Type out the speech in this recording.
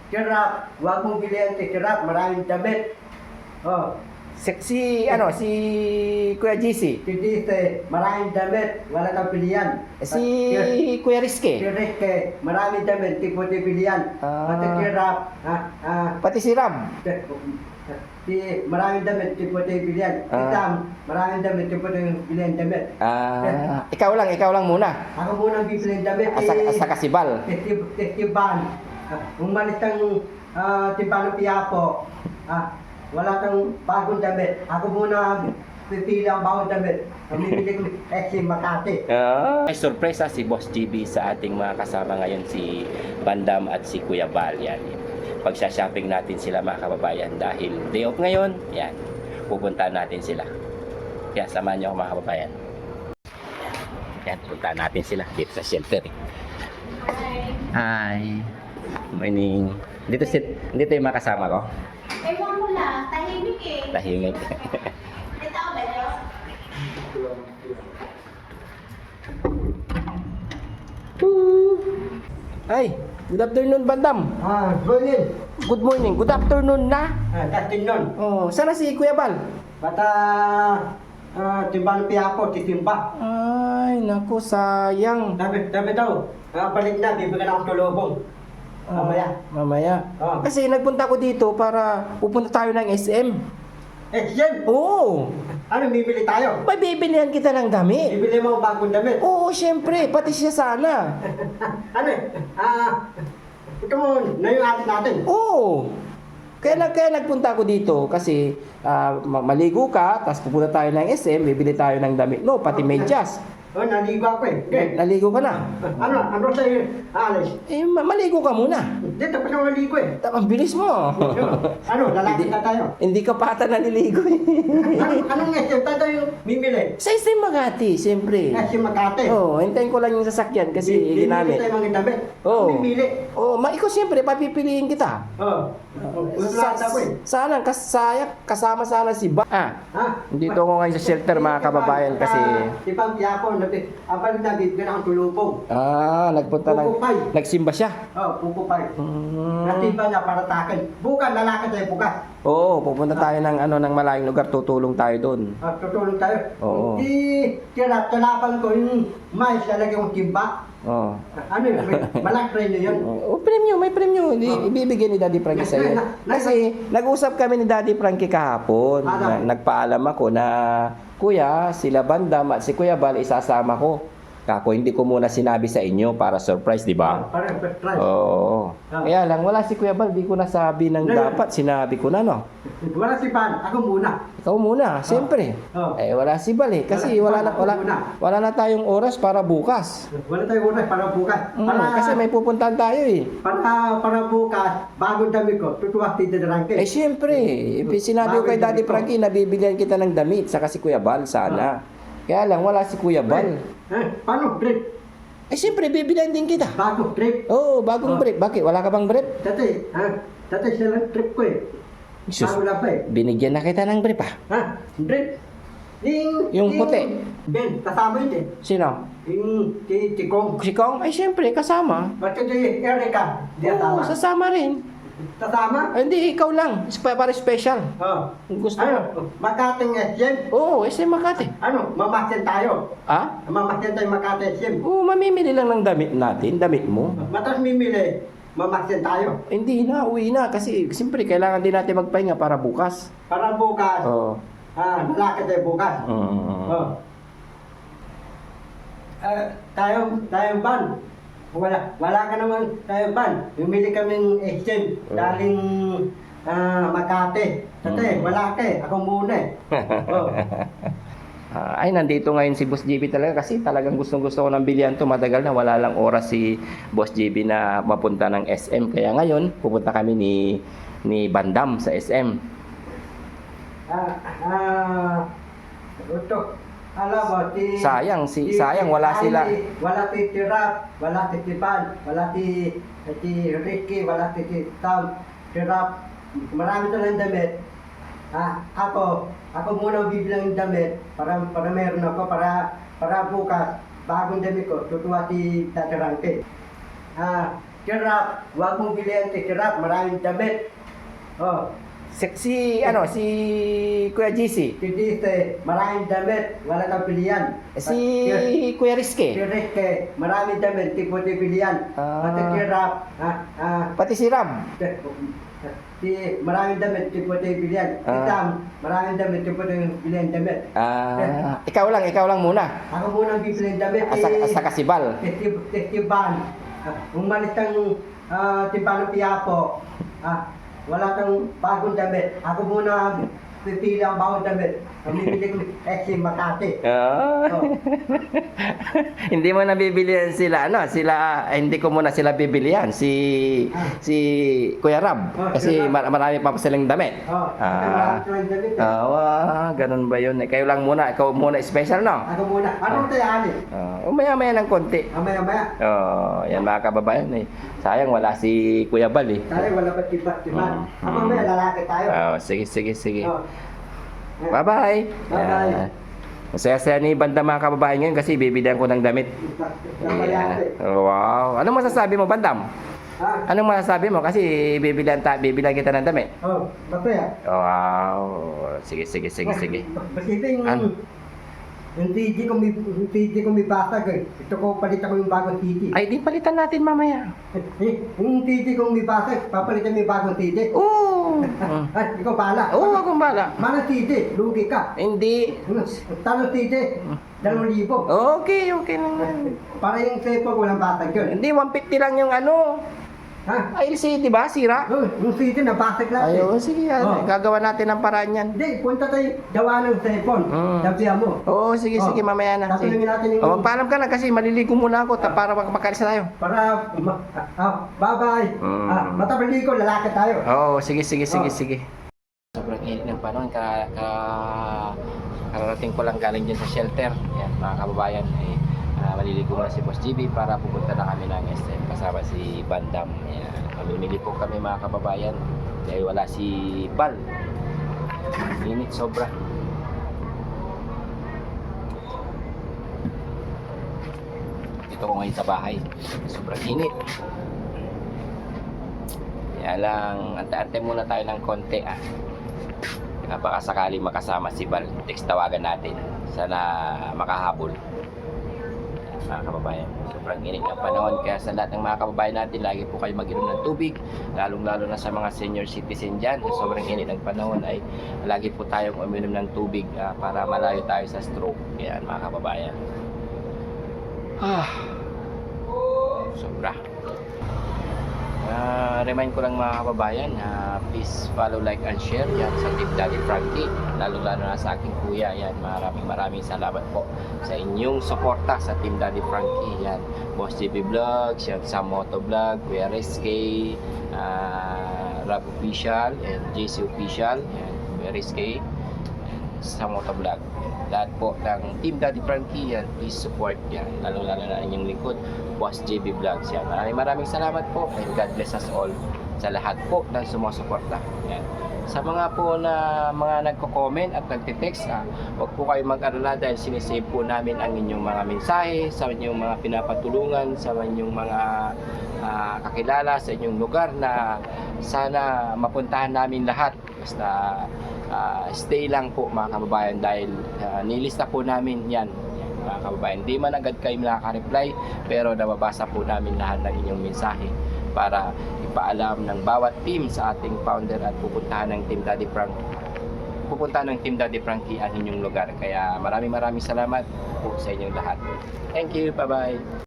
Tirap, huwag mong bilihan si Tirap, maraming damit. Oh, Si Kuya GC. si Dite, maraming damit, wala kang bilihan. Si Kuya Rizky. Si Rick, maraming damit, di pwede bilihan. At si Tirap, Pati si Ram. si maraming damit, di pwede bilihan. Si Sam, maraming damit, di pwede bilihan damit. Ikaw lang muna. Ako muna bibilihan damit. Asa kasibal. Tiban. Umalis kang Tiban ng Piapo. Wala kang bagong damit. Ako muna pipili ang bagong damit. Mamimili ko si Makati. May sorpresa si Boss GB sa ating mga kasama ngayon, si Bandam at si Kuya Bal. Yan. Pagsha-shopping natin sila mga kababayan dahil day off ngayon. Yan. Pupuntahan natin sila. Kaya samahan niyo ako mga kababayan. Yan, puntahan natin sila dito sa shelter. Hi. Morning. Dito yung mga kasama ko. Ewan ko lang, tahimik eh. Tahimik. Kita ko ba yun? Ay, good afternoon, Bandam. Good Good morning. Good afternoon na. Dating nun. Oh, sana si Kuya Bal? Bata Tiban ng Piapo, titimba. Ay, naku, sayang. Dabi daw. Balik na, bibigyan ako tulubong. Mamaya. Oh. Kasi nagpunta ko dito para pupunta tayo ng SM. Yan! Oo. Ano, bibili tayo? May bibilihan kita ng damit. Bibili mo bagong damit. Oo, syempre. Pati siya sana. Ano ito mo na yung atin natin. Oo. Kaya nagpunta ako dito kasi maligo ka, tapos pupunta tayo ng SM, bibili tayo ng damit. No, pati medyas. Naligo ako eh. Okay. Naligo ka na. Ano sa'yo, Alice? Maligo ka muna. Dito pa siya maligo eh. Ang bilis mo. Lalaki na tayo. Hindi ka pa ata naliligo eh. Anong SM tayo bibili? Sa SM Makati, siyempre. Si Makati. Oo, hintayin ko lang yung sasakyan kasi ginamit. Bibili tayo mga damit. Oo. Bibili. Oo, ikaw siyempre, papipiliin kita. Oo. Wala ako eh. Sana, kasama sana si Ba. Dito ako ngayon sa shelter mga kababayan kasi... Si Pang Piapo, abang na bibigyan ang tulupong. Nagpunta nagsimba siya. Pupupay. Natiba niya para takin. Bukan, lalakad tayo bukas. Oo, pupunta tayo ng malayong lugar, tutulong tayo doon. Tutulong tayo. Oo. Tinapan ko yung mais, lalagyan kong timba. Oo. Ano yun? Malak premyo yun. Premyo, may premyo. Ibibigay ni Daddy Frankie sa'yo. Kasi nag-usap kami ni Daddy Frankie kahapon. Nagpaalam ako na, Kuya, sila Bandam at si Kuya Bal isasama ko. Kako, hindi ko muna sinabi sa inyo para surprise, di ba? Para surprise. Oo. Kaya lang, wala si Kuya Bal. Di ko nasabi ng dapat. Sinabi ko na, no? Wala si Pan. Ako muna. Ikaw muna, siyempre. Wala si Bal eh. Kasi wala na tayong oras para bukas. Wala tayong oras para bukas. Kasi may pupuntahan tayo eh. Para bukas, bagong dami ko, tutuwa tita Drangke. Siyempre. Sinabi ko kay Daddy Frankie na bibigyan kita ng damit. Saka si Kuya Bal, sana. Kaya lang, wala si Kuya Bal. Paano brief? Siyempre, bibilhan din kita. Bagong brief? Oo, bagong brief. Bakit? Wala ka bang brief? Dati sila trip ko eh. Bago lang pa eh. Binigyan na kita ng brief Brief? Yung puti. Ben, kasama yun eh. Sino? Yung si Kong. Si Kong? Siyempre, kasama. Ba't si Erica? Di Oo, kasama. sasama rin. Kasama? Hindi, ikaw lang. Para special. Gusto mo? Ano? Makating SM? Oo, SM Makati. Ano? Mamasin tayo. Mamasin tayo Makati SM. Oo, mamimili lang ng damit natin. Damit mo. Matas mimili. Mamasin tayo. Hindi na, uwi na. Kasi, siyempre, kailangan din natin magpahinga para bukas. Para bukas. Oo. Lalaki tayo bukas. Tayong ban. Wala ka naman tayong ban. Bumili kaming SM daling Makati. Dati, wala ka eh. Ako muna eh. Ay, nandito ngayon si Boss JB talaga kasi talagang gustong-gusto ko ng bilihan to. Matagal na wala lang oras si Boss JB na mapunta ng SM. Kaya ngayon, pupunta kami ni Bandam sa SM. Ito, alam mo, sayang wala sila. Wala si Tirap, wala si Tiban, wala si Ricky, wala si Sam, Tirap. Marami talang damit. Ako muna bibilang ng damit para meron ako para bukas bagong damit ko tutuwa si Tatarante. Kirap, huwag mong bilihan si Kirap, maraming damit. Oh, Si Kuya GC. si Dite, maraming damit, wala kang pilihan. Si Kuya Si Rizky. Rick, maraming damit, di po di pilihan. Ah. At si Kirap, Pati si Ram. si maraming damit, di po di pilihan. Si Ah. Sam, maraming damit, di po di pilihan damit. Ikaw lang muna. Ako muna ang bibilihan damit. Saka si Bal. Festival. Umalis ng Timbang ng Piapo. Wala kang bagong damit. Ako muna pipili ang bagong damit. Bibili ko Exim Makati. Oh. Hindi mo nabibilihan sila hindi ko muna sila bibilihan si Kuya Rab kasi Kuya Rab. marami pa silang damit. Marami kang damit. Ganun ba yun? Ikaw muna special, no? Ako muna. Anong tayari? Umaya-maya ng konti. Maya-maya. Yan mga kababayan eh. Sayang wala si Kuya Bal eh. Tayo wala pa tiba-tiba. Maya lalaki tayo. Sige. Oh. Bye-bye. Bye-bye. Masaya-saya ni Bandam mga kababayan ngayon kasi bibilihan ko ng damit. Lalaki. Wow. Anong masasabi mo, Bandam? Anong masasabi mo? Kasi bibilihan kita ng damit. Oh, masaya. Wow. Sige. Basipin Ano? yung TG ko may basag eh. Ito ko palitan ko yung bagong TG. Ay, di palitan natin mamaya. Yung TG ko may basag, papalitan mo yung bagong TG. Oo. Ikaw pala. Oo, akong bala. Mana TG, lugi ka. Hindi. Talo TG, 2,000. Okay lang yan. Para yung cellphone walang basag yun. Hindi, 150 lang yung ano. Ha? ILC, di ba? Sira. Yung TG na basag lang. Ayun, sige. Oh. Gagawa natin ng paraan yan. Hindi, punta tayo gawa ng cellphone. Mm. Sabihan mo. Oo, sige, mamaya na. Sige. Tatulungin natin yung... Magpaalam ka na kasi maliligo muna ako para makalis na tayo. Para, bye-bye. Mm. Matabali ko, lalaki tayo. Oo, sige. Oh. Sobrang init ng panahon. Kararating ko lang galing dyan sa shelter. Yan, mga kababayan. Maliligo muna si Boss GB para pupunta na kami ng SM kasama si Bandam. Yan. Mamimili po kami mga kababayan dahil wala si Bal. Init sobra. Dito ko ngayon sa bahay. Sobrang init. Kaya lang, ante-ante muna tayo ng konti baka sakali makasama si Bal. Text tawagan natin. Sana makahabol. Mga kababayan, sobrang init ng panahon kaya sa lahat ng mga kababayan natin lagi po kayo mag-inom ng tubig, lalong-lalo na sa mga senior citizen dyan. So, sobrang init ng panahon ay lagi po tayong uminom ng tubig para malayo tayo sa stroke. Yan mga kababayan. Sobra. Remind ko lang mga kababayan, please follow, like, and share yan sa Team Daddy Frankie, lalo-lalo na sa aking kuya. Yan, maraming salamat po sa inyong suporta sa Team Daddy Frankie. Yan, Boss JB Vlogs, yan, Sam Moto Vlog, Kuya Rizky, Rob Official, and JC Official, yan, Kuya Rizky, Sam Moto Vlog. Lahat po ng Team Daddy Frankie, yan, please support yan, lalo-lalo na inyong lingkod, Boss JB Vlogs. Yan, maraming salamat po and God bless us all sa lahat po ng sumusuporta. Yan. Sa mga po na mga nagko-comment at nagte-text, huwag po kayo mag-alala dahil sinisave po namin ang inyong mga mensahe, sa inyong mga pinapatulungan, sa inyong mga kakilala, sa inyong lugar na sana mapuntahan namin lahat. Basta stay lang po mga kababayan dahil nilista po namin yan mga kababayan. Hindi man agad kayo nakaka-reply pero nababasa po namin lahat ng inyong mensahe para ipaalam ng bawat team sa ating founder at pupuntahan ng Team Daddy Frankie ang inyong lugar. Kaya maraming salamat po sa inyong lahat. Thank you, bye-bye.